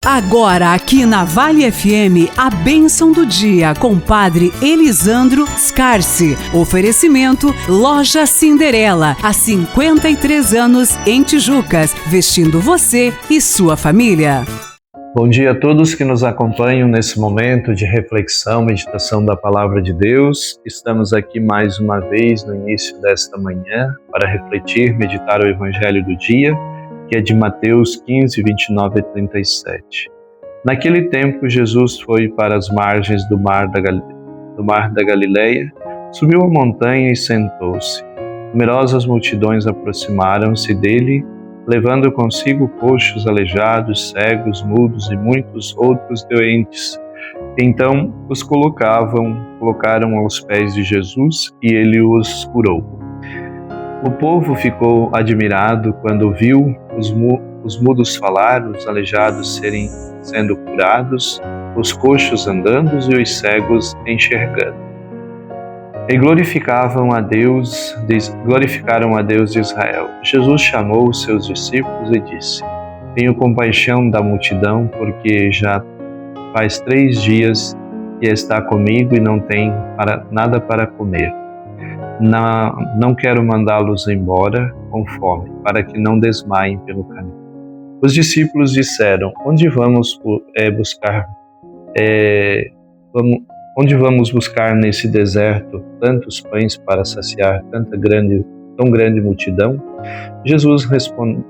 Agora aqui na Vale FM, a bênção do dia com Padre Elisandro Scarsi. Oferecimento Loja Cinderela, há 53 anos em Tijucas, vestindo você e sua família. Bom dia a todos que nos acompanham nesse momento de reflexão, meditação da Palavra de Deus. Estamos aqui mais uma vez no início desta manhã para refletir, meditar o Evangelho do dia, que é de Mateus 15, 29 a 37. Naquele tempo, Jesus foi para as margens do mar da Galileia, subiu a montanha e sentou-se. Numerosas multidões aproximaram-se dele, levando consigo coxos, aleijados, cegos, mudos e muitos outros doentes. Então os colocaram aos pés de Jesus e ele os curou. O povo ficou admirado quando viu os mudos falar, os aleijados sendo curados, os coxos andando e os cegos enxergando. E glorificaram a Deus de Israel. Jesus chamou os seus discípulos e disse: Tenho compaixão da multidão, porque já faz 3 dias que está comigo e não tem nada para comer. Não quero mandá-los embora com fome, para que não desmaiem pelo caminho. Os discípulos disseram: Onde vamos buscar nesse deserto tantos pães para saciar tão grande multidão? Jesus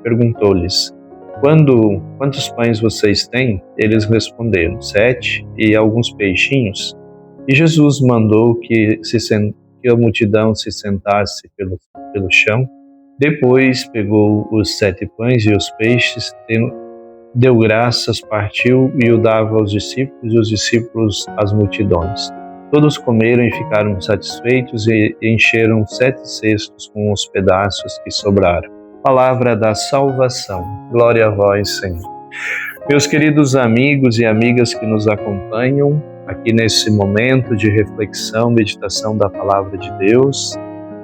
perguntou-lhes: Quantos pães vocês têm? Eles responderam: 7 e alguns peixinhos. E Jesus mandou que a multidão se sentasse pelo chão. Depois pegou os 7 pães e os peixes, deu graças, partiu e o dava aos discípulos, e os discípulos às multidões. Todos comeram e ficaram satisfeitos e encheram 7 cestos com os pedaços que sobraram. Palavra da salvação. Glória a vós, Senhor. Meus queridos amigos e amigas que nos acompanham aqui nesse momento de reflexão, meditação da Palavra de Deus,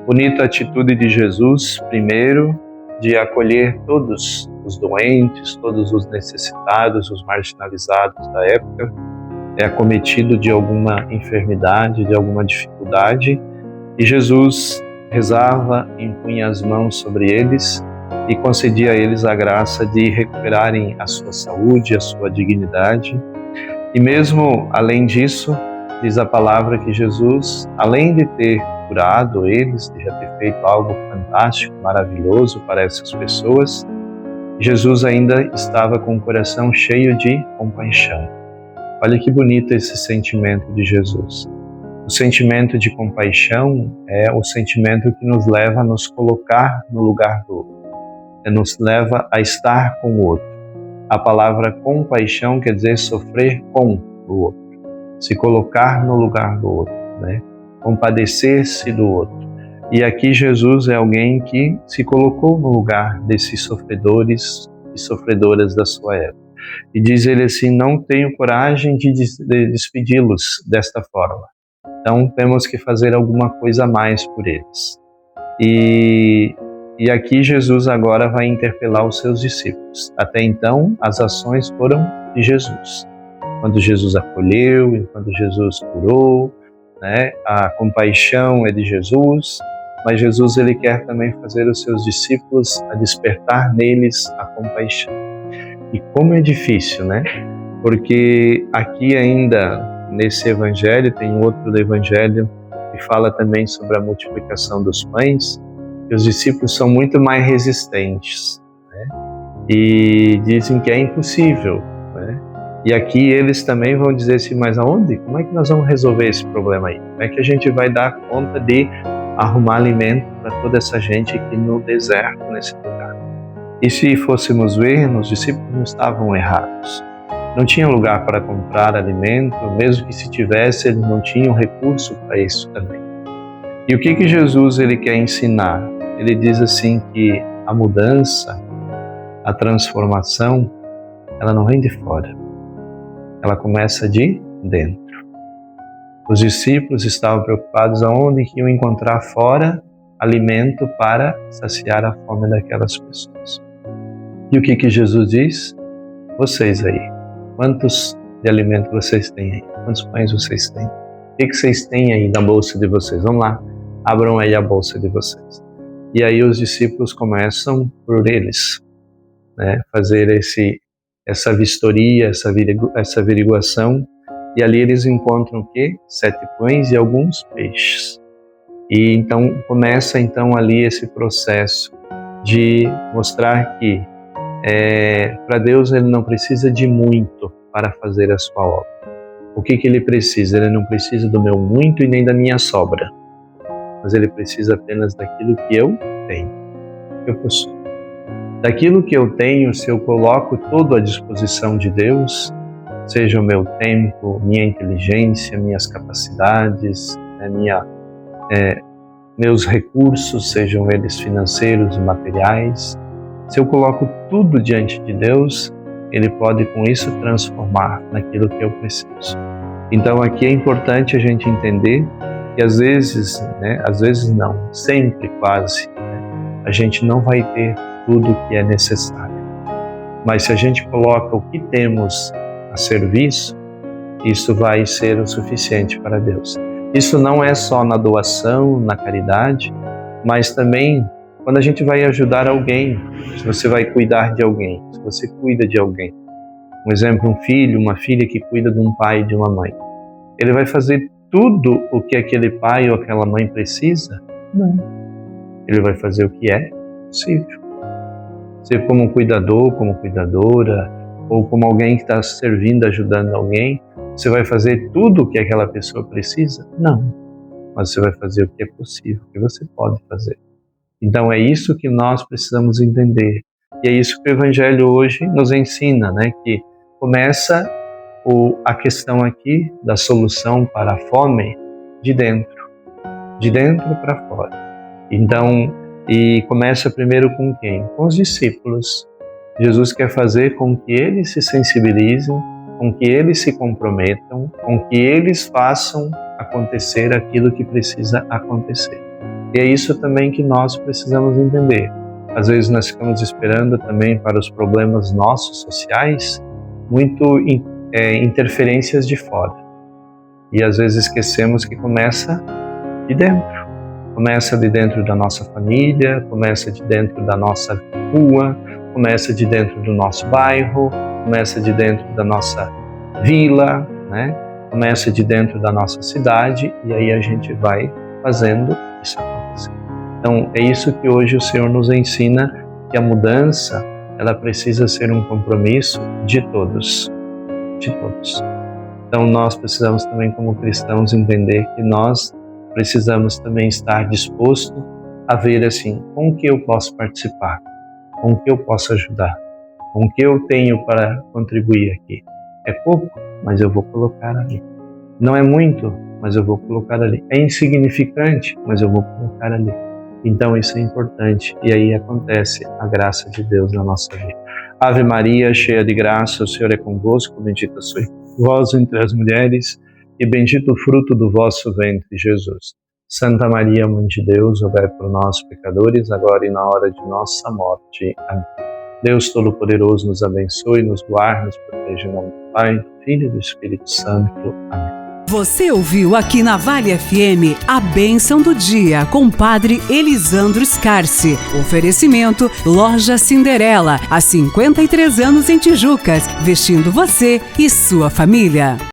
bonita atitude de Jesus, primeiro, de acolher todos os doentes, todos os necessitados, os marginalizados da época, acometido de alguma enfermidade, de alguma dificuldade, e Jesus rezava, impunha as mãos sobre eles e concedia a eles a graça de recuperarem a sua saúde, a sua dignidade. E mesmo além disso, diz a palavra que Jesus, além de ter curado eles, de já ter feito algo fantástico, maravilhoso para essas pessoas, Jesus ainda estava com o coração cheio de compaixão. Olha que bonito esse sentimento de Jesus. O sentimento de compaixão é o sentimento que nos leva a nos colocar no lugar do outro, nos leva a estar com o outro. A palavra compaixão quer dizer sofrer com o outro, se colocar no lugar do outro, né? Compadecer-se do outro. E aqui Jesus é alguém que se colocou no lugar desses sofredores e sofredoras da sua época. E diz ele assim: não tenho coragem de despedi-los desta forma. Então temos que fazer alguma coisa a mais por eles. E aqui Jesus agora vai interpelar os seus discípulos. Até então, as ações foram de Jesus. Quando Jesus acolheu, enquanto Jesus curou, né? A compaixão é de Jesus, mas Jesus ele quer também fazer os seus discípulos a despertar neles a compaixão. E como é difícil, né? Porque aqui ainda nesse evangelho, tem outro evangelho que fala também sobre a multiplicação dos pães, e os discípulos são muito mais resistentes, né? E dizem que é impossível, né? E aqui eles também vão dizer assim: mas aonde? Como é que nós vamos resolver esse problema aí? Como é que a gente vai dar conta de arrumar alimento para toda essa gente aqui no deserto, nesse lugar? E se fôssemos ver, os discípulos não estavam errados. Não tinham lugar para comprar alimento, mesmo que se tivesse, eles não tinham recurso para isso também. E o que Jesus ele quer ensinar? Ele diz assim que a mudança, a transformação, ela não vem de fora. Ela começa de dentro. Os discípulos estavam preocupados aonde que iam encontrar fora alimento para saciar a fome daquelas pessoas. E o que Jesus diz? Vocês aí, Quantos de alimento vocês têm aí? Quantos pães vocês têm? O que vocês têm aí na bolsa de vocês? Vamos lá, abram aí a bolsa de vocês. E aí os discípulos começam por eles, né, fazer essa vistoria, essa averiguação, e ali eles encontram o quê? 7 pães e alguns peixes. E então começa ali esse processo de mostrar que para Deus ele não precisa de muito para fazer a sua obra. O que ele precisa? Ele não precisa do meu muito e nem da minha sobra, mas ele precisa apenas daquilo que eu tenho, que eu possuo. Daquilo que eu tenho, se eu coloco tudo à disposição de Deus, seja o meu tempo, minha inteligência, minhas capacidades, meus recursos, sejam eles financeiros e materiais, se eu coloco tudo diante de Deus, Ele pode com isso transformar naquilo que eu preciso. Então aqui é importante a gente entender que às vezes não, sempre quase, a gente não vai ter tudo o que é necessário. Mas se a gente coloca o que temos a serviço, isso vai ser o suficiente para Deus. Isso não é só na doação, na caridade, mas também quando a gente vai ajudar alguém, se você vai cuidar de alguém, se você cuida de alguém. Um exemplo, um filho, uma filha que cuida de um pai e de uma mãe. Ele vai fazer tudo o que aquele pai ou aquela mãe precisa? Não. Ele vai fazer o que é possível. Ser como cuidador, como cuidadora, ou como alguém que está servindo, ajudando alguém, você vai fazer tudo o que aquela pessoa precisa? Não. Mas você vai fazer o que é possível, o que você pode fazer. Então é isso que nós precisamos entender. E é isso que o Evangelho hoje nos ensina, né? Que começa a questão aqui da solução para a fome de dentro para fora. Então, e começa primeiro com quem? Com os discípulos. Jesus quer fazer com que eles se sensibilizem, com que eles se comprometam, com que eles façam acontecer aquilo que precisa acontecer. E é isso também que nós precisamos entender. Às vezes nós ficamos esperando também para os problemas nossos sociais muito interferências de fora. E às vezes esquecemos que começa de dentro. Começa de dentro da nossa família, começa de dentro da nossa rua, começa de dentro do nosso bairro, começa de dentro da nossa vila, né? Começa de dentro da nossa cidade, e aí a gente vai fazendo isso acontecer. Então é isso que hoje o Senhor nos ensina, que a mudança ela precisa ser um compromisso de todos, de todos. Então nós precisamos também como cristãos entender que nós precisamos também estar disposto a ver assim, com o que eu posso participar, com o que eu posso ajudar, com o que eu tenho para contribuir aqui. É pouco, mas eu vou colocar ali. Não é muito, mas eu vou colocar ali. É insignificante, mas eu vou colocar ali. Então isso é importante, e aí acontece a graça de Deus na nossa vida. Ave Maria, cheia de graça, o Senhor é convosco, bendita sois vós entre as mulheres, e bendito o fruto do vosso ventre, Jesus. Santa Maria, Mãe de Deus, rogai por nós, pecadores, agora e na hora de nossa morte. Amém. Deus Todo-Poderoso nos abençoe, nos guarde, nos proteja em nome do Pai, do Filho e do Espírito Santo. Amém. Você ouviu aqui na Vale FM a Bênção do Dia com o Padre Elisandro Scarsi. Oferecimento Loja Cinderela, há 53 anos em Tijucas, vestindo você e sua família.